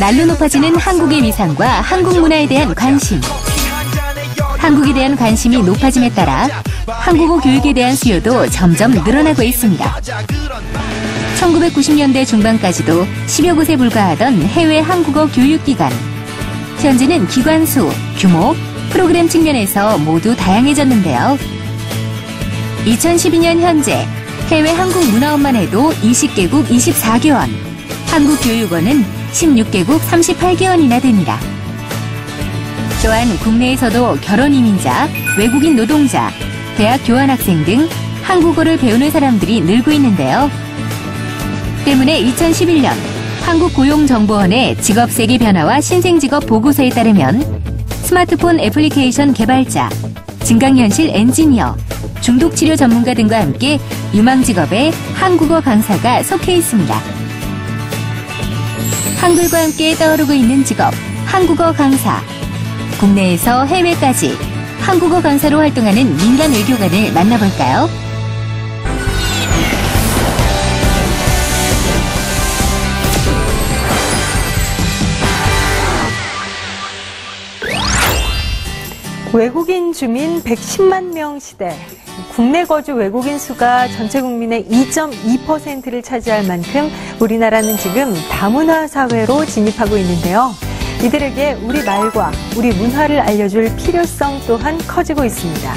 날로 높아지는 한국의 위상과 한국 문화에 대한 관심. 한국에 대한 관심이 높아짐에 따라 한국어 교육에 대한 수요도 점점 늘어나고 있습니다. 1990년대 중반까지도 10여 곳에 불과하던 해외 한국어 교육기관. 현재는 기관 수, 규모, 프로그램 측면에서 모두 다양해졌는데요. 2012년 현재 해외 한국 문화원만 해도 20개국 24개원, 한국 교육원은 16개국 38개원이나 됩니다. 또한 국내에서도 결혼 이민자, 외국인 노동자, 대학 교환학생 등 한국어를 배우는 사람들이 늘고 있는데요. 때문에 2011년 한국고용정보원의 직업세계 변화와 신생직업 보고서에 따르면 스마트폰 애플리케이션 개발자, 증강현실 엔지니어, 중독치료 전문가 등과 함께 유망직업에 한국어 강사가 속해 있습니다. 한글과 함께 떠오르고 있는 직업, 한국어 강사. 국내에서 해외까지 한국어 강사로 활동하는 민간 외교관을 만나볼까요? 외국인 주민 110만 명 시대. 국내 거주 외국인 수가 전체 국민의 2.2%를 차지할 만큼 우리나라는 지금 다문화 사회로 진입하고 있는데요. 이들에게 우리 말과 우리 문화를 알려줄 필요성 또한 커지고 있습니다.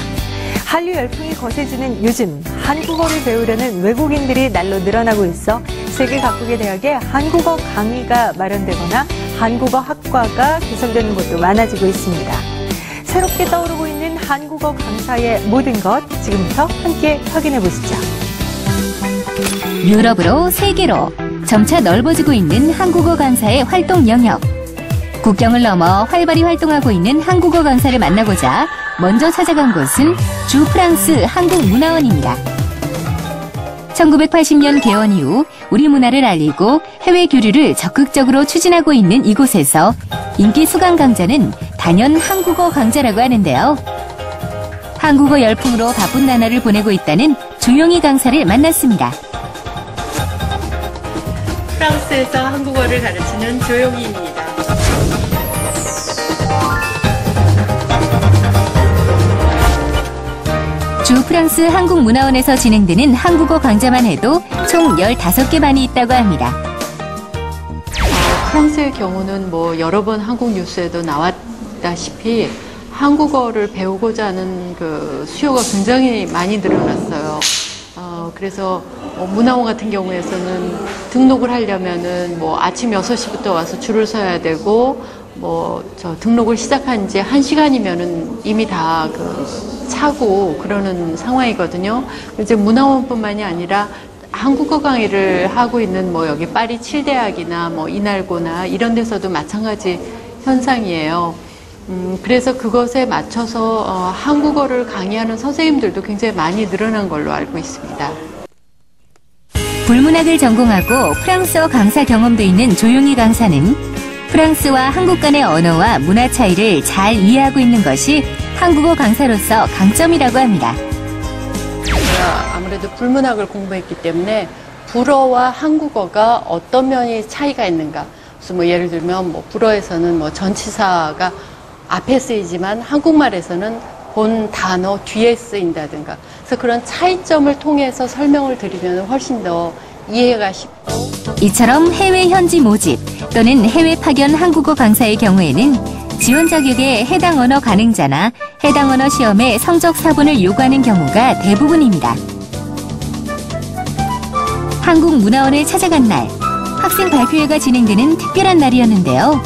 한류 열풍이 거세지는 요즘 한국어를 배우려는 외국인들이 날로 늘어나고 있어 세계 각국의 대학에 한국어 강의가 마련되거나 한국어 학과가 개설되는 곳도 많아지고 있습니다. 새롭게 떠오르고 있는 한국어 강사의 모든 것 지금부터 함께 확인해 보시죠. 유럽으로 세계로 점차 넓어지고 있는 한국어 강사의 활동 영역. 국경을 넘어 활발히 활동하고 있는 한국어 강사를 만나보자 먼저 찾아간 곳은 주 프랑스 한국문화원입니다. 1980년 개원 이후 우리 문화를 알리고 해외 교류를 적극적으로 추진하고 있는 이곳에서 인기 수강 강좌는 단연 한국어 강좌라고 하는데요. 한국어 열풍으로 바쁜 나날을 보내고 있다는 조용희 강사를 만났습니다. 프랑스에서 한국어를 가르치는 조용희입니다. 주 프랑스 한국문화원에서 진행되는 한국어 강좌만 해도 총 15개 반이 있다고 합니다. 프랑스의 경우는 여러 번 한국 뉴스에도 나왔다시피 한국어를 배우고자 하는 그 수요가 굉장히 많이 늘어났어요. 그래서 문화원 같은 경우에서는 등록을 하려면은 아침 6시부터 와서 줄을 서야 되고 등록을 시작한 지 1시간이면은 이미 다 차고 그러는 상황이거든요. 이제 문화원뿐만이 아니라 한국어 강의를 하고 있는 여기 파리 7대학이나 이날고나 이런 데서도 마찬가지 현상이에요. 그래서 그것에 맞춰서 한국어를 강의하는 선생님들도 굉장히 많이 늘어난 걸로 알고 있습니다. 불문학을 전공하고 프랑스어 강사 경험도 있는 조용희 강사는 프랑스와 한국 간의 언어와 문화 차이를 잘 이해하고 있는 것이 한국어 강사로서 강점이라고 합니다. 제가 아무래도 불문학을 공부했기 때문에 불어와 한국어가 어떤 면이 차이가 있는가. 그래서 예를 들면 불어에서는 전치사가 앞에 쓰이지만 한국말에서는 본 단어 뒤에 쓰인다든가. 그래서 그런 차이점을 통해서 설명을 드리면 훨씬 더 이해가 쉽고. 이처럼 해외 현지 모집 또는 해외 파견 한국어 강사의 경우에는 지원 자격에 해당 언어 가능자나 해당 언어 시험의 성적 사본을 요구하는 경우가 대부분입니다. 한국문화원을 찾아간 날, 학생 발표회가 진행되는 특별한 날이었는데요.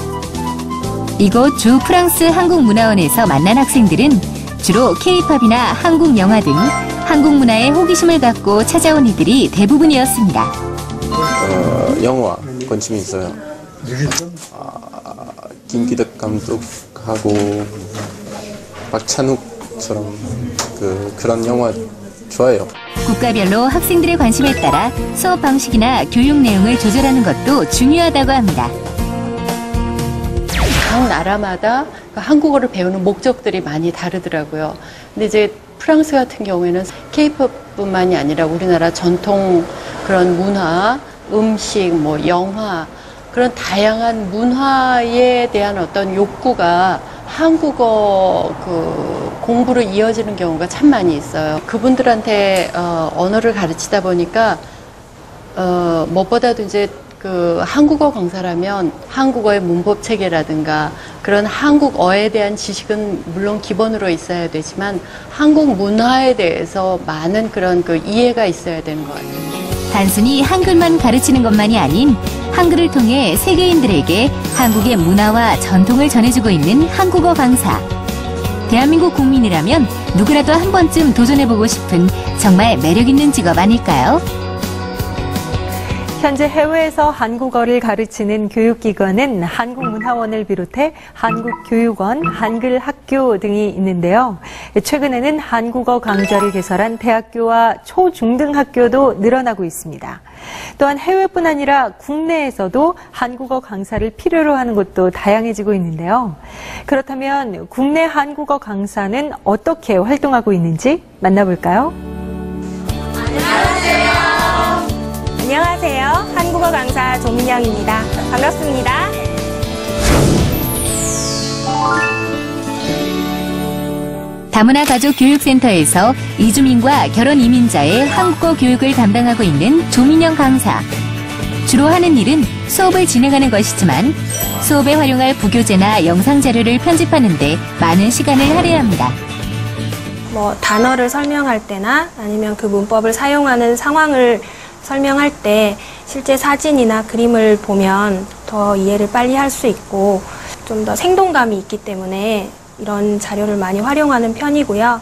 이곳 주 프랑스 한국문화원에서 만난 학생들은 주로 K-팝이나 한국 영화 등 한국 문화에 호기심을 갖고 찾아온 이들이 대부분이었습니다. 영화 관심이 있어요. 김기덕 감독하고 박찬욱처럼 그런 영화 좋아해요. 국가별로 학생들의 관심에 따라 수업 방식이나 교육 내용을 조절하는 것도 중요하다고 합니다. 각 나라마다 한국어를 배우는 목적들이 많이 다르더라고요. 근데 이제 프랑스 같은 경우에는 K-팝뿐만이 아니라 우리나라 전통 그런 문화, 음식, 영화, 그런 다양한 문화에 대한 어떤 욕구가 한국어 공부로 이어지는 경우가 참 많이 있어요. 그분들한테 언어를 가르치다 보니까 무엇보다도 이제 한국어 강사라면 한국어의 문법 체계라든가 그런 한국어에 대한 지식은 물론 기본으로 있어야 되지만 한국 문화에 대해서 많은 그런 이해가 있어야 되는 것 같아요. 단순히 한글만 가르치는 것만이 아닌 한글을 통해 세계인들에게 한국의 문화와 전통을 전해주고 있는 한국어 강사. 대한민국 국민이라면 누구라도 한 번쯤 도전해보고 싶은 정말 매력있는 직업 아닐까요? 현재 해외에서 한국어를 가르치는 교육기관은 한국문화원을 비롯해 한국교육원, 한글학교 등이 있는데요. 최근에는 한국어 강좌를 개설한 대학교와 초중등학교도 늘어나고 있습니다. 또한 해외뿐 아니라 국내에서도 한국어 강사를 필요로 하는 곳도 다양해지고 있는데요. 그렇다면 국내 한국어 강사는 어떻게 활동하고 있는지 만나볼까요? 안녕하세요. 한국어 강사 조민영입니다. 반갑습니다. 다문화 가족 교육센터에서 이주민과 결혼 이민자의 한국어 교육을 담당하고 있는 조민영 강사. 주로 하는 일은 수업을 진행하는 것이지만 수업에 활용할 부교재나 영상 자료를 편집하는 데 많은 시간을 할애합니다. 단어를 설명할 때나 아니면 그 문법을 사용하는 상황을 설명할 때 실제 사진이나 그림을 보면 더 이해를 빨리 할 수 있고 좀 더 생동감이 있기 때문에 이런 자료를 많이 활용하는 편이고요.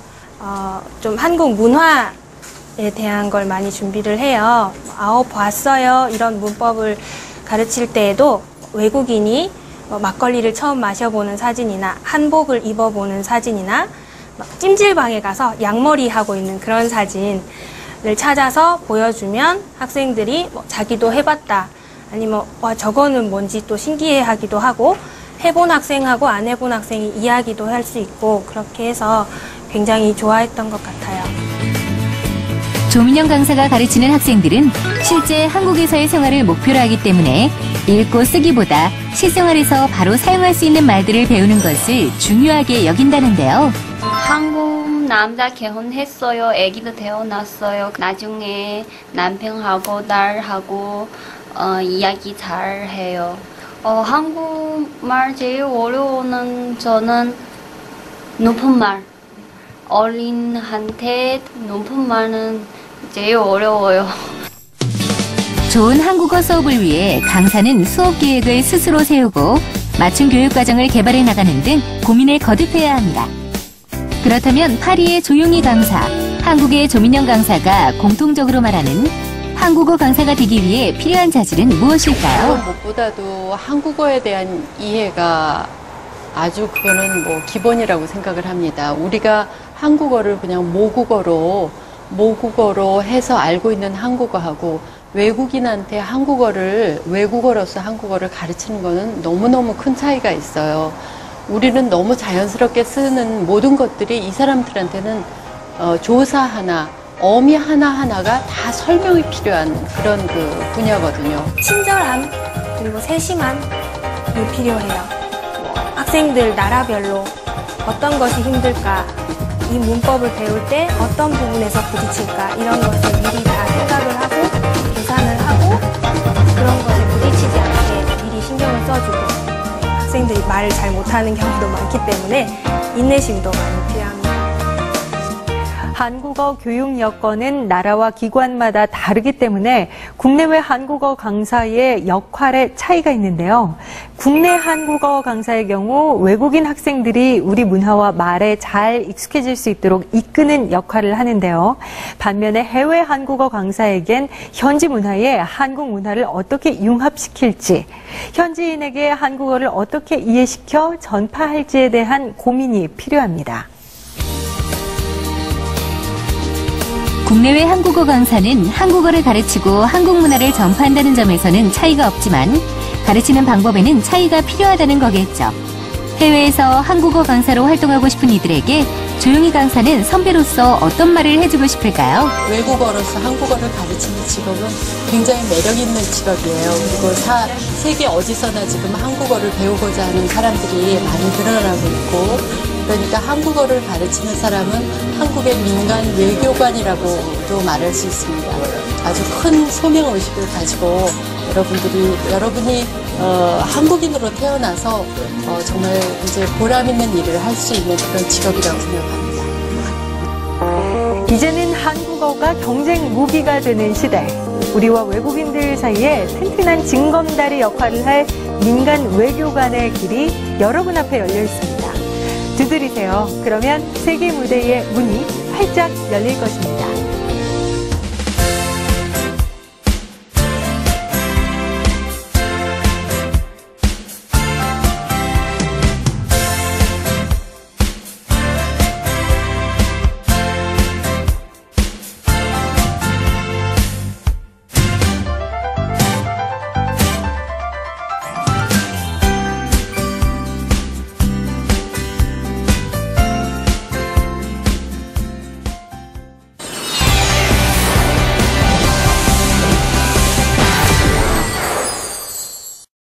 좀 한국 문화에 대한 걸 많이 준비를 해요. 아오 봤어요. 이런 문법을 가르칠 때에도 외국인이 막걸리를 처음 마셔보는 사진이나 한복을 입어보는 사진이나 찜질방에 가서 양머리 하고 있는 그런 사진을 찾아서 보여주면 학생들이 자기도 해봤다 아니면 와 저거는 뭔지 또 신기해하기도 하고 해본 학생하고 안 해본 학생이 이야기도 할 수 있고 그렇게 해서 굉장히 좋아했던 것 같아요. 조민영 강사가 가르치는 학생들은 실제 한국에서의 생활을 목표로 하기 때문에 읽고 쓰기보다 실생활에서 바로 사용할 수 있는 말들을 배우는 것을 중요하게 여긴다는데요. 한국 남자 결혼했어요. 아기도 태어났어요. 나중에 남편하고 딸하고 이야기 잘 해요. 한국말 제일 어려워는 저는 높은말. 어린한테 높은말은 제일 어려워요. 좋은 한국어 수업을 위해 강사는 수업 계획을 스스로 세우고 맞춤 교육 과정을 개발해 나가는 등 고민을 거듭해야 합니다. 그렇다면 파리의 조용희 강사, 한국의 조민영 강사가 공통적으로 말하는 한국어 강사가 되기 위해 필요한 자질은 무엇일까요? 무엇보다도 한국어에 대한 이해가 아주 그거는 기본이라고 생각을 합니다. 우리가 한국어를 그냥 모국어로 해서 알고 있는 한국어하고 외국인한테 외국어로서 한국어를 가르치는 거는 너무너무 큰 차이가 있어요. 우리는 너무 자연스럽게 쓰는 모든 것들이 이 사람들한테는 조사 하나, 어미 하나하나가 다 설명이 필요한 그런 분야거든요. 친절함 그리고 세심함이 필요해요. 학생들 나라별로 어떤 것이 힘들까, 이 문법을 배울 때 어떤 부분에서 부딪힐까 이런 것을 미리 다 생각을 하고 계산을 하고 그런 것에 부딪히지 않게 미리 신경을 써주고 학생들이 말을 잘 못하는 경우도 많기 때문에 인내심도 많이 필요합니다. 한국어 교육 여건은 나라와 기관마다 다르기 때문에 국내외 한국어 강사의 역할에 차이가 있는데요. 국내 한국어 강사의 경우 외국인 학생들이 우리 문화와 말에 잘 익숙해질 수 있도록 이끄는 역할을 하는데요. 반면에 해외 한국어 강사에겐 현지 문화에 한국 문화를 어떻게 융합시킬지, 현지인에게 한국어를 어떻게 이해시켜 전파할지에 대한 고민이 필요합니다. 국내외 한국어 강사는 한국어를 가르치고 한국 문화를 전파한다는 점에서는 차이가 없지만 가르치는 방법에는 차이가 필요하다는 거겠죠. 해외에서 한국어 강사로 활동하고 싶은 이들에게 조용희 강사는 선배로서 어떤 말을 해주고 싶을까요? 외국어로서 한국어를 가르치는 직업은 굉장히 매력 있는 직업이에요. 그리고 세계 어디서나 지금 한국어를 배우고자 하는 사람들이 많이 늘어나고 있고, 그러니까 한국어를 가르치는 사람은 한국의 민간 외교관이라고도 말할 수 있습니다. 아주 큰 소명의식을 가지고 여러분이 한국인으로 태어나서 정말 이제 보람 있는 일을 할 수 있는 그런 직업이라고 생각합니다. 이제는 한국어가 경쟁 무기가 되는 시대. 우리와 외국인들 사이에 튼튼한 징검다리 역할을 할 민간 외교관의 길이 여러분 앞에 열려 있습니다. 두드리세요. 그러면 세계 무대의 문이 활짝 열릴 것입니다.